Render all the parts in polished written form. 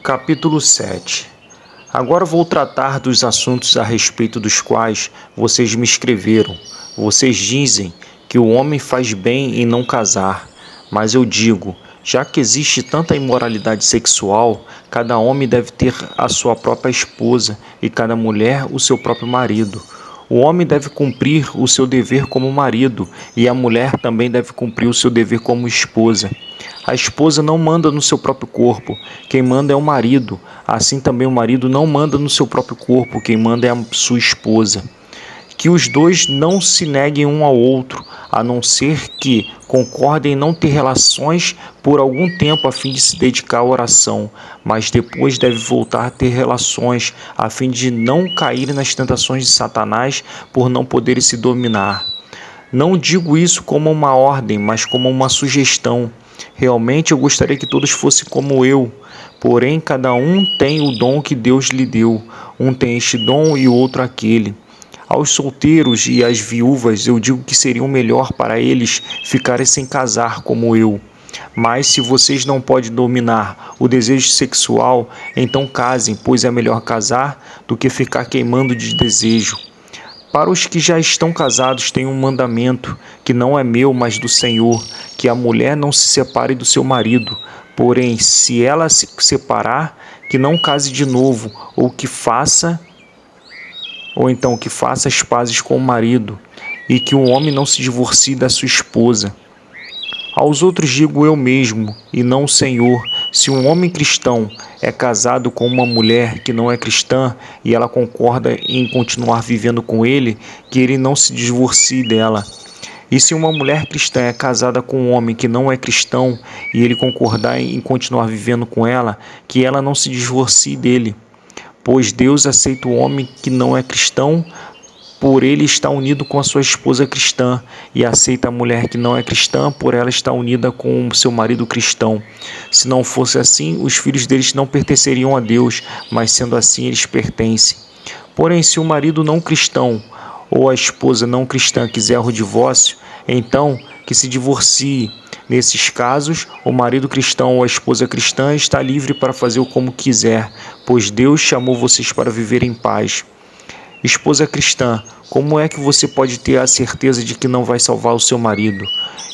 Capítulo 7. Agora vou tratar dos assuntos a respeito dos quais vocês me escreveram. Vocês dizem que o homem faz bem em não casar, mas eu digo, já que existe tanta imoralidade sexual, cada homem deve ter a sua própria esposa e cada mulher o seu próprio marido. O homem deve cumprir o seu dever como marido e a mulher também deve cumprir o seu dever como esposa. A esposa não manda no seu próprio corpo, quem manda é o marido. Assim também o marido não manda no seu próprio corpo, quem manda é a sua esposa. Que os dois não se neguem um ao outro, a não ser que concordem em não ter relações por algum tempo a fim de se dedicar à oração, mas depois deve voltar a ter relações a fim de não caírem nas tentações de Satanás por não poderem se dominar. Não digo isso como uma ordem, mas como uma sugestão. Realmente eu gostaria que todos fossem como eu, porém cada um tem o dom que Deus lhe deu. Um tem este dom e o outro aquele. Aos solteiros e às viúvas eu digo que seria melhor para eles ficarem sem casar como eu. Mas se vocês não podem dominar o desejo sexual, então casem, pois é melhor casar do que ficar queimando de desejo. Para os que já estão casados tem um mandamento, que não é meu, mas do Senhor, que a mulher não se separe do seu marido. Porém, se ela se separar, que não case de novo, ou que faça as pazes com o marido, e que o homem não se divorcie da sua esposa. Aos outros digo eu mesmo, e não o Senhor, se um homem cristão é casado com uma mulher que não é cristã e ela concorda em continuar vivendo com ele, que ele não se divorcie dela. E se uma mulher cristã é casada com um homem que não é cristão e ele concordar em continuar vivendo com ela, que ela não se divorcie dele. Pois Deus aceita o homem que não é cristão, por ele estar unido com a sua esposa cristã, e aceita a mulher que não é cristã, por ela estar unida com o seu marido cristão. Se não fosse assim, os filhos deles não pertenceriam a Deus, mas sendo assim, eles pertencem. Porém, se o marido não cristão ou a esposa não cristã quiser o divórcio, então que se divorcie. Nesses casos, o marido cristão ou a esposa cristã está livre para fazer o como quiser, pois Deus chamou vocês para viver em paz. Esposa cristã, como é que você pode ter a certeza de que não vai salvar o seu marido?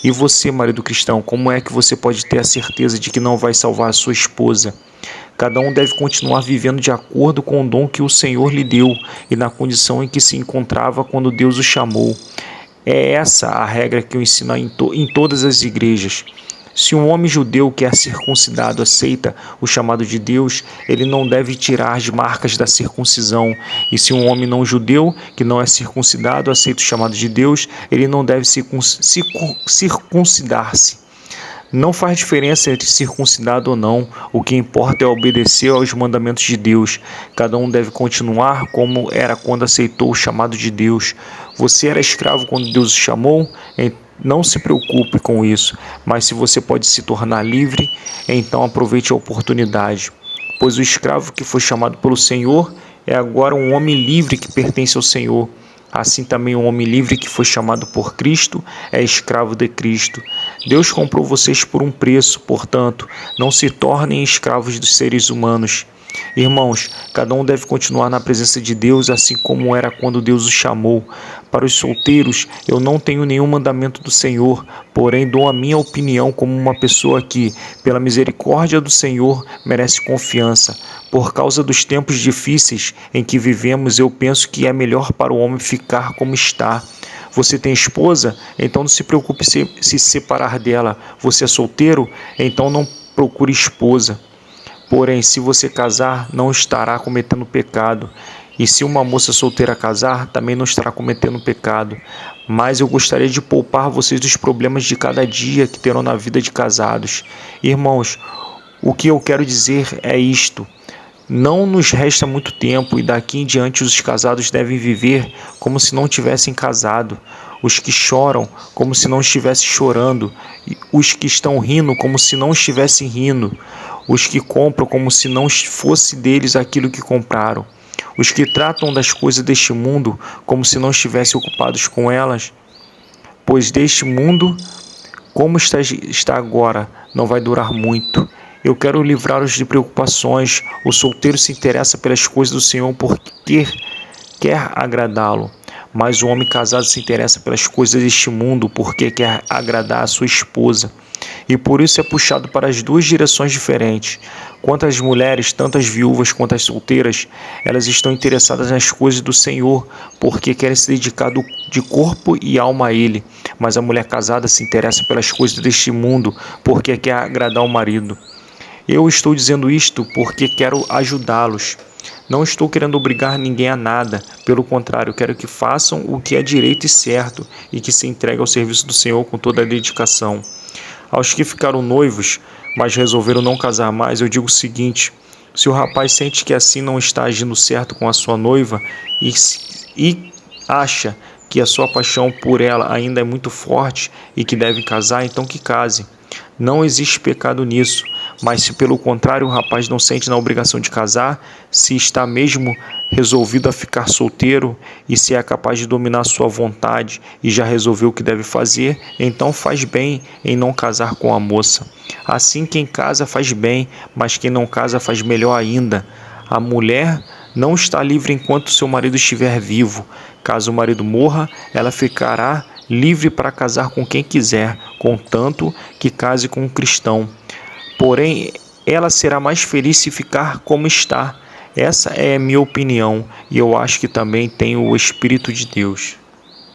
E você, marido cristão, como é que você pode ter a certeza de que não vai salvar a sua esposa? Cada um deve continuar vivendo de acordo com o dom que o Senhor lhe deu e na condição em que se encontrava quando Deus o chamou. É essa a regra que eu ensino em todas as igrejas. Se um homem judeu que é circuncidado aceita o chamado de Deus, ele não deve tirar as marcas da circuncisão. E se um homem não judeu que não é circuncidado aceita o chamado de Deus, ele não deve circuncidar-se. Não faz diferença entre circuncidado ou não, o que importa é obedecer aos mandamentos de Deus. Cada um deve continuar como era quando aceitou o chamado de Deus. Você era escravo quando Deus o chamou? Não se preocupe com isso, mas se você pode se tornar livre, então aproveite a oportunidade. Pois o escravo que foi chamado pelo Senhor é agora um homem livre que pertence ao Senhor. Assim também o homem livre que foi chamado por Cristo é escravo de Cristo. Deus comprou vocês por um preço, portanto, não se tornem escravos dos seres humanos. Irmãos, cada um deve continuar na presença de Deus, assim como era quando Deus o chamou. Para os solteiros, eu não tenho nenhum mandamento do Senhor, porém dou a minha opinião como uma pessoa que, pela misericórdia do Senhor, merece confiança. Por causa dos tempos difíceis em que vivemos, eu penso que é melhor para o homem ficar como está. Você tem esposa? Então não se preocupe se separar dela. Você é solteiro? Então não procure esposa. Porém, se você casar, não estará cometendo pecado. E se uma moça solteira casar, também não estará cometendo pecado. Mas eu gostaria de poupar vocês dos problemas de cada dia que terão na vida de casados. Irmãos, o que eu quero dizer é isto. Não nos resta muito tempo e daqui em diante os casados devem viver como se não tivessem casado. Os que choram como se não estivessem chorando. Os que estão rindo como se não estivessem rindo. Os que compram como se não fosse deles aquilo que compraram. Os que tratam das coisas deste mundo como se não estivessem ocupados com elas. Pois deste mundo, como está agora, não vai durar muito. Eu quero livrá-los de preocupações. O solteiro se interessa pelas coisas do Senhor porque quer agradá-lo, mas o homem casado se interessa pelas coisas deste mundo porque quer agradar a sua esposa. E por isso é puxado para as duas direções diferentes. Quanto às mulheres, tanto as viúvas quanto as solteiras, elas estão interessadas nas coisas do Senhor, porque querem se dedicar de corpo e alma a Ele. Mas a mulher casada se interessa pelas coisas deste mundo, porque quer agradar o marido. Eu estou dizendo isto porque quero ajudá-los. Não estou querendo obrigar ninguém a nada, pelo contrário, quero que façam o que é direito e certo e que se entreguem ao serviço do Senhor com toda a dedicação. Aos que ficaram noivos, mas resolveram não casar mais, eu digo o seguinte: se o rapaz sente que assim não está agindo certo com a sua noiva e acha que a sua paixão por ela ainda é muito forte e que deve casar, então que case. Não existe pecado nisso, mas se pelo contrário o rapaz não sente na obrigação de casar, se está mesmo resolvido a ficar solteiro e se é capaz de dominar sua vontade e já resolveu o que deve fazer, então faz bem em não casar com a moça. Assim, quem casa faz bem, mas quem não casa faz melhor ainda. A mulher não está livre enquanto seu marido estiver vivo. Caso o marido morra, ela ficará livre para casar com quem quiser, contanto que case com um cristão. Porém, ela será mais feliz se ficar como está. Essa é a minha opinião e eu acho que também tem o Espírito de Deus.